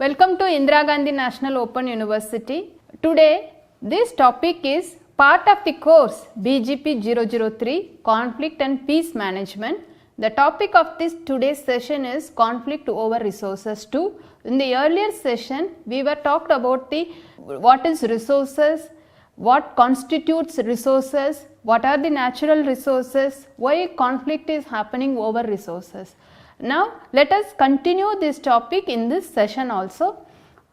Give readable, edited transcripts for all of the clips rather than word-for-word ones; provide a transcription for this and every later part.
Welcome to Indira Gandhi National Open University. Today, this topic is part of the course BGP 003 Conflict and Peace Management. The topic of this today's session is Conflict over Resources 2. In the earlier session, we were talked about what is resources, what constitutes resources, what are the natural resources, why conflict is happening over resources. Now, let us continue this topic in this session also.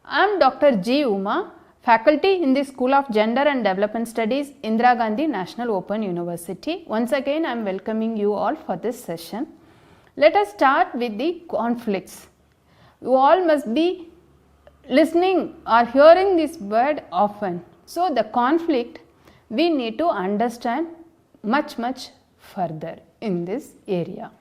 I am Dr. G. Uma, faculty in the School of Gender and Development Studies, Indira Gandhi National Open University. Once again, I am welcoming you all for this session. Let us start with the conflicts. You all must be listening or hearing this word often. So, the conflict we need to understand much further in this area.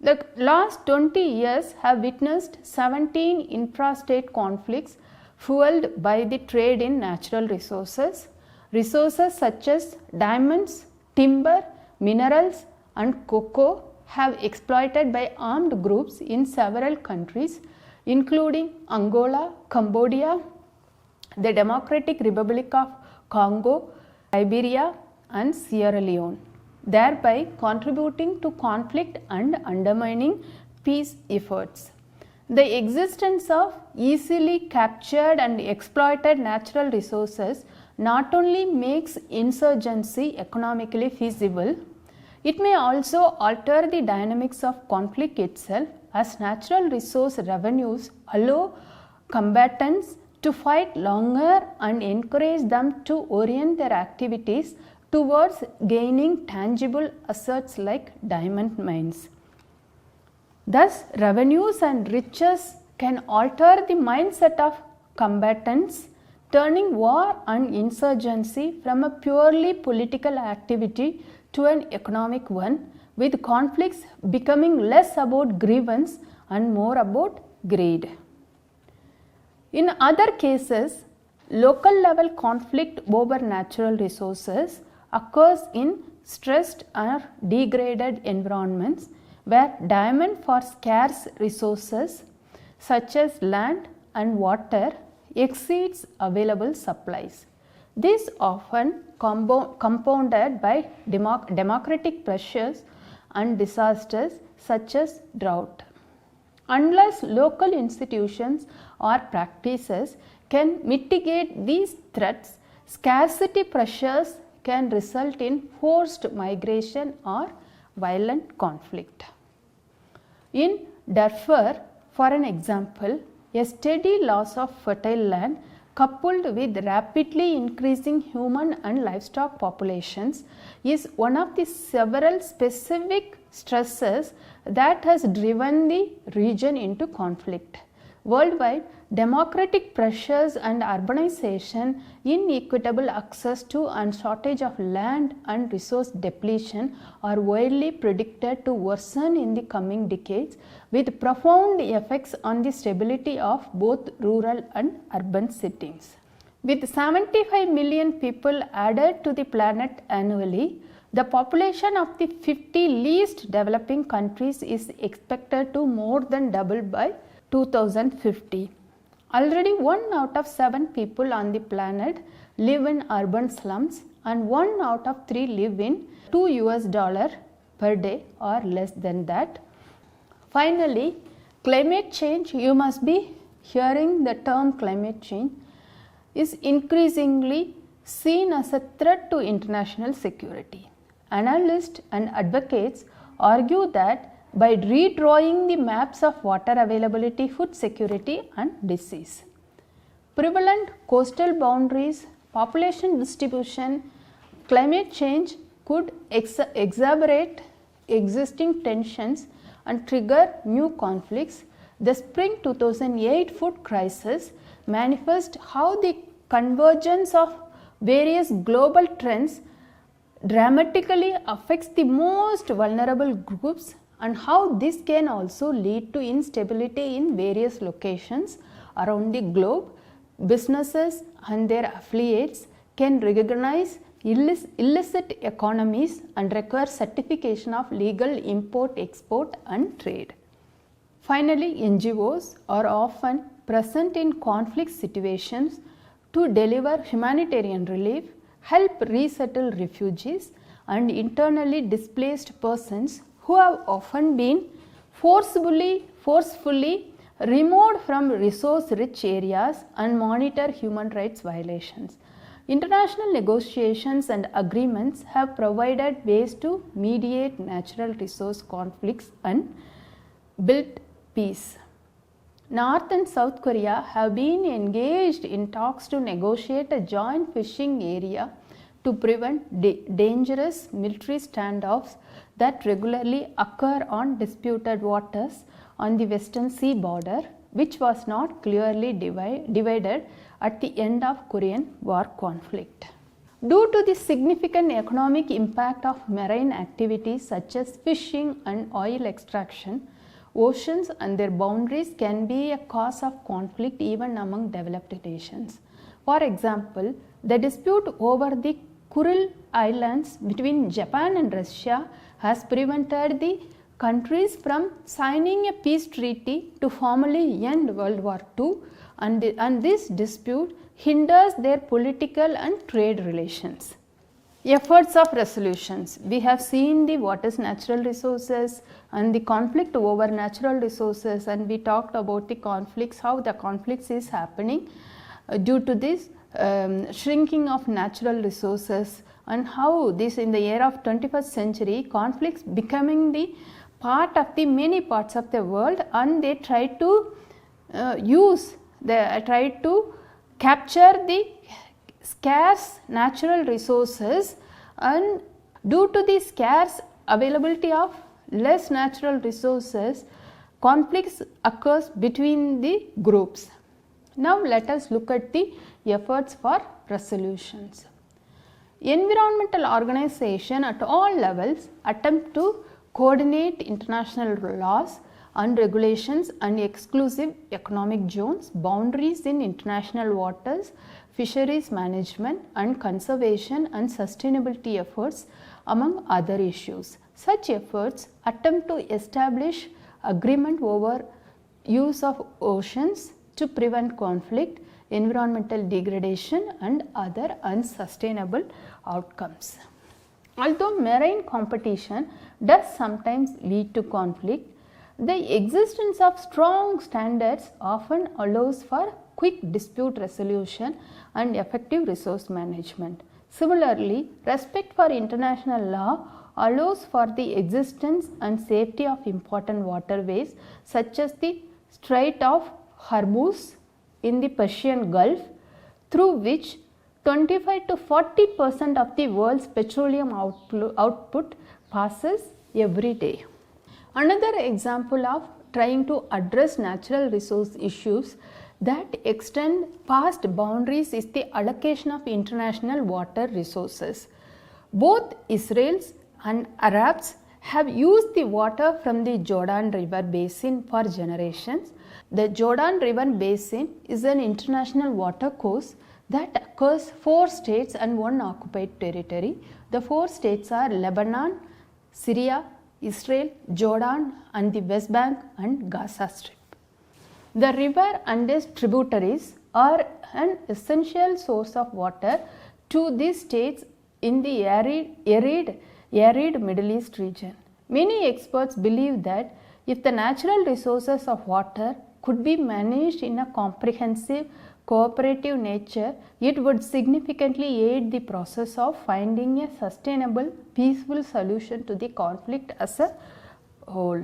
The last 20 years have witnessed 17 intrastate conflicts fueled by the trade in natural resources. Resources such as diamonds, timber, minerals and cocoa have exploited by armed groups in several countries including Angola, Cambodia, the Democratic Republic of Congo, Liberia and Sierra Leone, thereby contributing to conflict and undermining peace efforts. The existence of easily captured and exploited natural resources not only makes insurgency economically feasible, it may also alter the dynamics of conflict itself, as natural resource revenues allow combatants to fight longer and encourage them to orient their activities towards gaining tangible assets like diamond mines. Thus, revenues and riches can alter the mindset of combatants, turning war and insurgency from a purely political activity to an economic one, with conflicts becoming less about grievance and more about greed. In other cases, local level conflict over natural resources occurs in stressed or degraded environments where demand for scarce resources such as land and water exceeds available supplies. This often compounded by democratic pressures and disasters such as drought. Unless local institutions or practices can mitigate these threats, scarcity pressures can result in forced migration or violent conflict. In Darfur, for an example, a steady loss of fertile land coupled with rapidly increasing human and livestock populations is one of the several specific stresses that has driven the region into conflict. Worldwide, democratic pressures and urbanization, inequitable access to and shortage of land and resource depletion are widely predicted to worsen in the coming decades, with profound effects on the stability of both rural and urban settings. With 75 million people added to the planet annually, the population of the 50 least developing countries is expected to more than double by 2050. Already 1 out of 7 people on the planet live in urban slums and 1 out of 3 live in $2 per day or less than that. Finally, climate change, you must be hearing the term climate change, is increasingly seen as a threat to international security. Analysts and advocates argue that by redrawing the maps of water availability, food security and disease, prevalent coastal boundaries, population distribution, climate change could exacerbate existing tensions and trigger new conflicts. The spring 2008 food crisis manifests how the convergence of various global trends dramatically affects the most vulnerable groups, and how this can also lead to instability in various locations around the globe. Businesses and their affiliates can recognize illicit economies and require certification of legal import, export and trade. Finally, NGOs are often present in conflict situations to deliver humanitarian relief, help resettle refugees and internally displaced persons who have often been forcefully removed from resource rich areas and monitor human rights violations. International negotiations and agreements have provided ways to mediate natural resource conflicts and build peace. North and South Korea have been engaged in talks to negotiate a joint fishing area to prevent dangerous military standoffs that regularly occur on disputed waters on the Western Sea border, which was not clearly divided at the end of Korean War conflict. Due to the significant economic impact of marine activities such as fishing and oil extraction, oceans and their boundaries can be a cause of conflict even among developed nations. For example, the dispute over the Kuril Islands between Japan and Russia has prevented the countries from signing a peace treaty to formally end World War II, and this dispute hinders their political and trade relations. Efforts of resolutions. We have seen the what is natural resources and the conflict over natural resources, and we talked about the conflicts, how the conflicts is happening due to this shrinking of natural resources, and how this in the era of 21st century conflicts becoming the part of the many parts of the world, and they try to capture the scarce natural resources, and due to the scarce availability of less natural resources, conflicts occurs between the groups. Now let us look at the efforts for resolutions. Environmental organization at all levels attempt to coordinate international laws and regulations and exclusive economic zones, boundaries in international waters, fisheries management and conservation and sustainability efforts, among other issues. Such efforts attempt to establish agreement over use of oceans to prevent conflict, environmental degradation and other unsustainable outcomes. Although marine competition does sometimes lead to conflict, the existence of strong standards often allows for quick dispute resolution and effective resource management. Similarly, respect for international law allows for the existence and safety of important waterways such as the Strait of Hormuz in the Persian Gulf, through which 25 to 40% of the world's petroleum output passes every day. Another example of trying to address natural resource issues that extend past boundaries is the allocation of international water resources. Both Israelis and Arabs have used the water from the Jordan River Basin for generations. The Jordan River Basin is an international watercourse that occurs 4 states and 1 occupied territory. The 4 states are Lebanon, Syria, Israel, Jordan and the West Bank and Gaza Strip. The river and its tributaries are an essential source of water to these states in the arid Middle East region. Many experts believe that if the natural resources of water could be managed in a comprehensive, cooperative nature, it would significantly aid the process of finding a sustainable, peaceful solution to the conflict as a whole.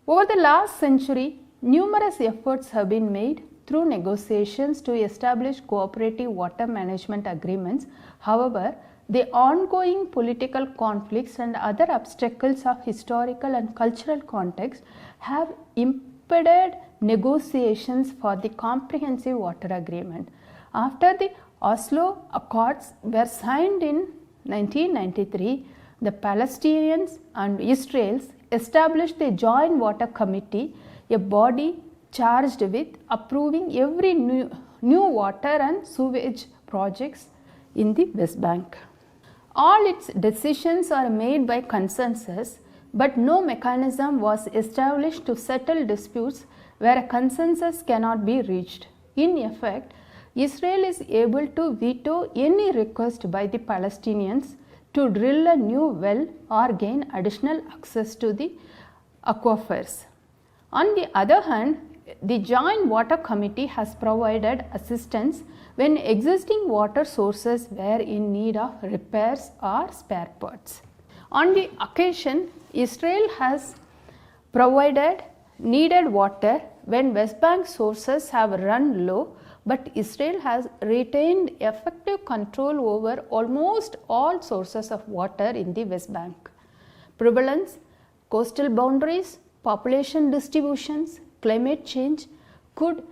Over the last century, numerous efforts have been made through negotiations to establish cooperative water management agreements. However, the ongoing political conflicts and other obstacles of historical and cultural context have impeded negotiations for the comprehensive water agreement. After the Oslo Accords were signed in 1993, the Palestinians and Israelis established the Joint Water Committee, a body charged with approving every new water and sewage projects in the West Bank. All its decisions are made by consensus, but no mechanism was established to settle disputes where a consensus cannot be reached. In effect, Israel is able to veto any request by the Palestinians to drill a new well or gain additional access to the aquifers. On the other hand, the Joint Water Committee has provided assistance when existing water sources were in need of repairs or spare parts. On the occasion, Israel has provided needed water when West Bank sources have run low, but Israel has retained effective control over almost all sources of water in the West Bank. Prevalence, coastal boundaries, population distributions, climate change could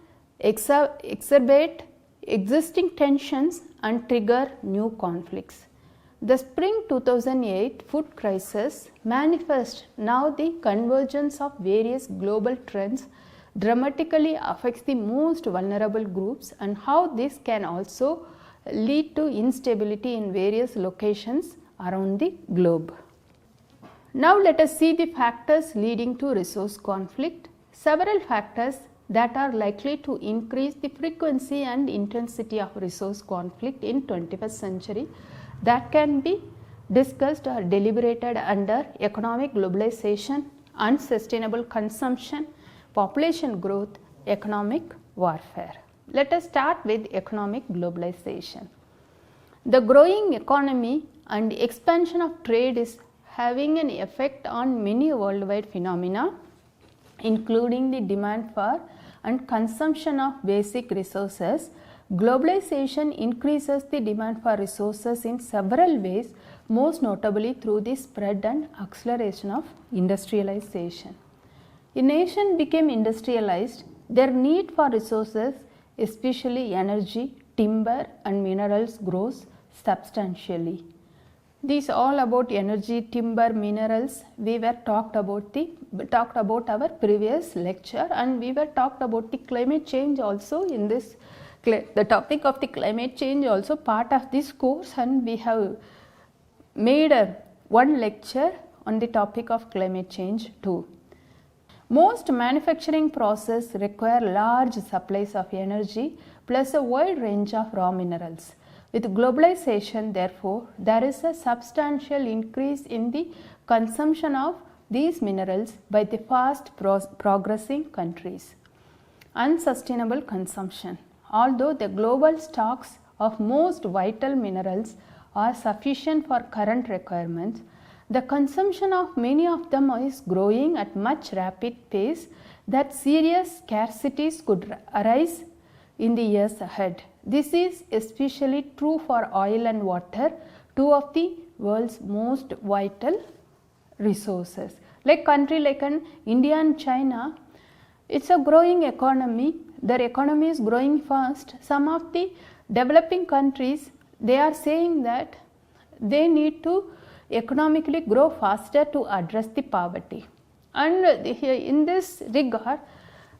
exacerbate existing tensions and trigger new conflicts. The spring 2008 food crisis manifests now the convergence of various global trends dramatically affects the most vulnerable groups and how this can also lead to instability in various locations around the globe. Now let us see the factors leading to resource conflict. Several factors that are likely to increase the frequency and intensity of resource conflict in 21st century that can be discussed or deliberated under economic globalization, unsustainable consumption, population growth, economic warfare. Let us start with economic globalization. The growing economy and expansion of trade is having an effect on many worldwide phenomena, including the demand for and consumption of basic resources. Globalization increases the demand for resources in several ways, most notably through the spread and acceleration of industrialization. A nation became industrialized, their need for resources, especially energy, timber and minerals grows substantially. These all about energy, timber, minerals. We were talked about our previous lecture, and we were talked about the climate change also in this. The topic of the climate change also part of this course, and we have made one lecture on the topic of climate change too. Most manufacturing processes require large supplies of energy plus a wide range of raw minerals. With globalization, therefore, there is a substantial increase in the consumption of these minerals by the fast progressing countries. Unsustainable consumption. Although the global stocks of most vital minerals are sufficient for current requirements, the consumption of many of them is growing at much rapid pace that serious scarcities could arise in the years ahead. This is especially true for oil and water, two of the world's most vital resources. Like country like India and China, it's a growing economy. Their economy is growing fast. Some of the developing countries, they are saying that they need to economically grow faster to address the poverty. And in this regard,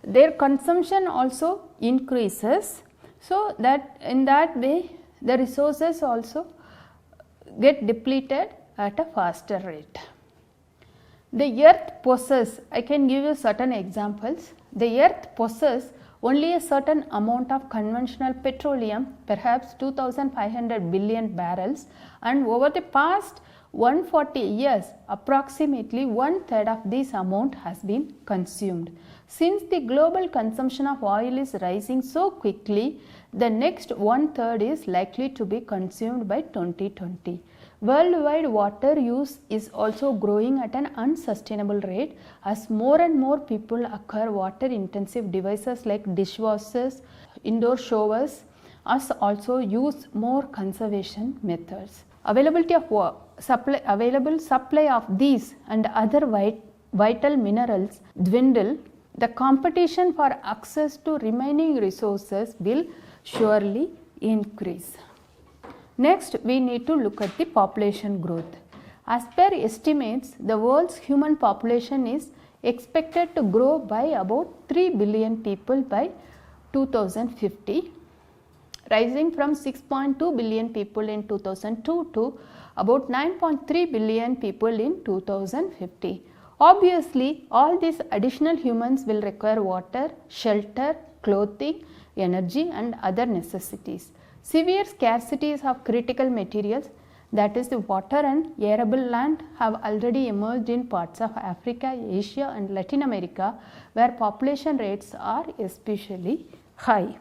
their consumption also increases, so that in that way the resources also get depleted at a faster rate. The earth possesses, I can give you certain examples. The earth possesses only a certain amount of conventional petroleum, perhaps 2500 billion barrels, and over the past 140 years, approximately 1/3 of this amount has been consumed. Since the global consumption of oil is rising so quickly, the next 1/3 is likely to be consumed by 2020. Worldwide water use is also growing at an unsustainable rate as more and more people acquire water intensive devices like dishwashers, indoor showers, as also use more conservation methods. Available supply of these and other vital minerals dwindle. The competition for access to remaining resources will surely increase. Next, we need to look at the population growth. As per estimates, the world's human population is expected to grow by about 3 billion people by 2050, rising from 6.2 billion people in 2002 to about 9.3 billion people in 2050. Obviously, all these additional humans will require water, shelter, clothing, energy and other necessities. Severe scarcities of critical materials, that is the water and arable land, have already emerged in parts of Africa, Asia and Latin America where population rates are especially high.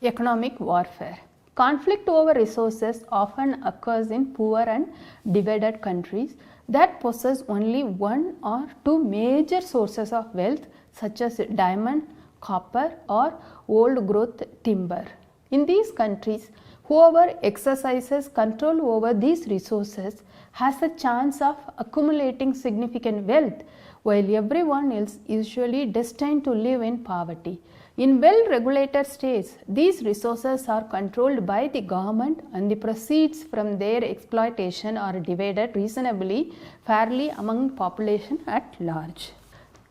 Economic warfare. Conflict over resources often occurs in poor and divided countries that possess only one or two major sources of wealth such as diamond, copper or old growth timber. In these countries, whoever exercises control over these resources has a chance of accumulating significant wealth, while everyone else is usually destined to live in poverty. In well-regulated states, these resources are controlled by the government and the proceeds from their exploitation are divided reasonably fairly among population at large.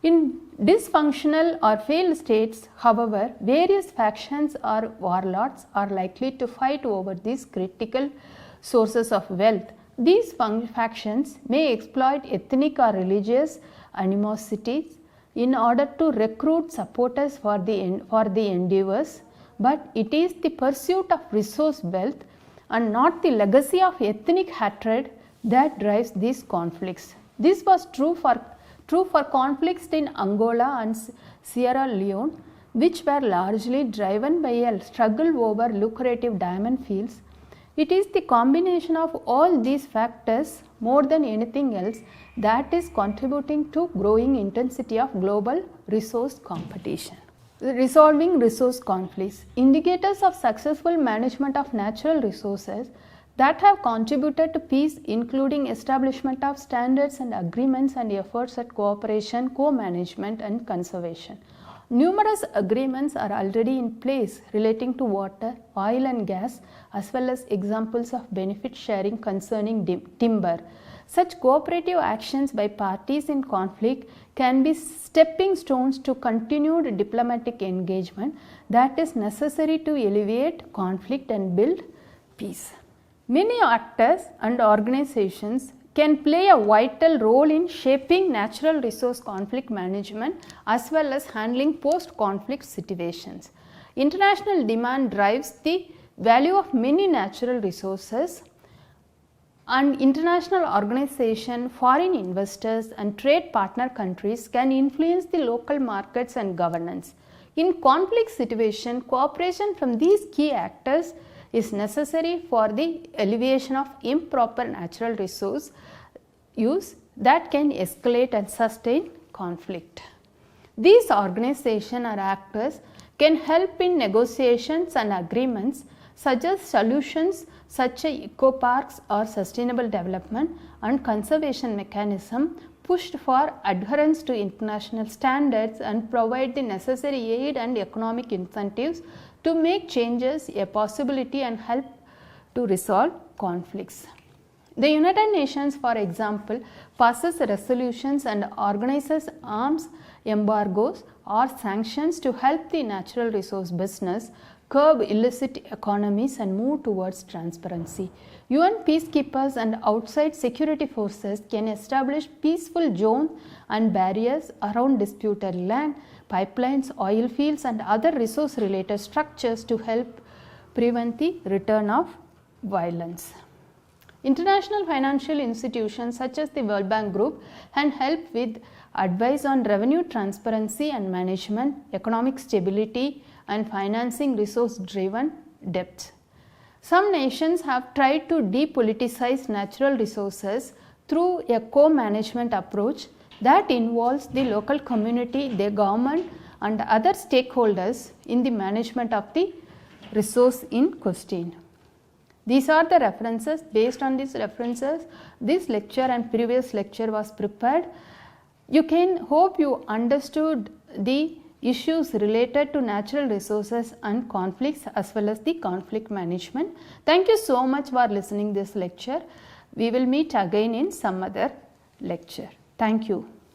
In dysfunctional or failed states, however, various factions or warlords are likely to fight over these critical sources of wealth. These factions may exploit ethnic or religious animosities in order to recruit supporters for the endeavors, but it is the pursuit of resource wealth and not the legacy of ethnic hatred that drives these conflicts. This was true for conflicts in Angola and Sierra Leone, which were largely driven by a struggle over lucrative diamond fields. It is the combination of all these factors more than anything else that is contributing to growing intensity of global resource competition. Resolving resource conflicts. Indicators of successful management of natural resources that have contributed to peace, including establishment of standards and agreements and efforts at cooperation, co-management and conservation. Numerous agreements are already in place relating to water, oil and gas, as well as examples of benefit sharing concerning timber. Such cooperative actions by parties in conflict can be stepping stones to continued diplomatic engagement that is necessary to alleviate conflict and build peace. Many actors and organizations can play a vital role in shaping natural resource conflict management as well as handling post-conflict situations. International demand drives the value of many natural resources, and international organizations, foreign investors and trade partner countries can influence the local markets and governance. In conflict situation, cooperation from these key actors is necessary for the alleviation of improper natural resource use that can escalate and sustain conflict. These organizations or actors can help in negotiations and agreements, suggest solutions such as eco-parks or sustainable development and conservation mechanism, pushed for adherence to international standards and provide the necessary aid and economic incentives to make changes a possibility and help to resolve conflicts. The United Nations, for example, passes resolutions and organizes arms embargoes or sanctions to help the natural resource business curb illicit economies and move towards transparency. UN peacekeepers and outside security forces can establish peaceful zones and barriers around disputed land, pipelines, oil fields and other resource related structures to help prevent the return of violence. International financial institutions such as the World Bank Group can help with advice on revenue transparency and management, economic stability and financing resource driven debt. Some nations have tried to depoliticize natural resources through a co-management approach that involves the local community, the government and other stakeholders in the management of the resource in question. These are the references. Based on these references, this lecture and previous lecture was prepared. You can hope you understood the issues related to natural resources and conflicts as well as the conflict management. Thank you so much for listening this lecture. We will meet again in some other lecture. Thank you.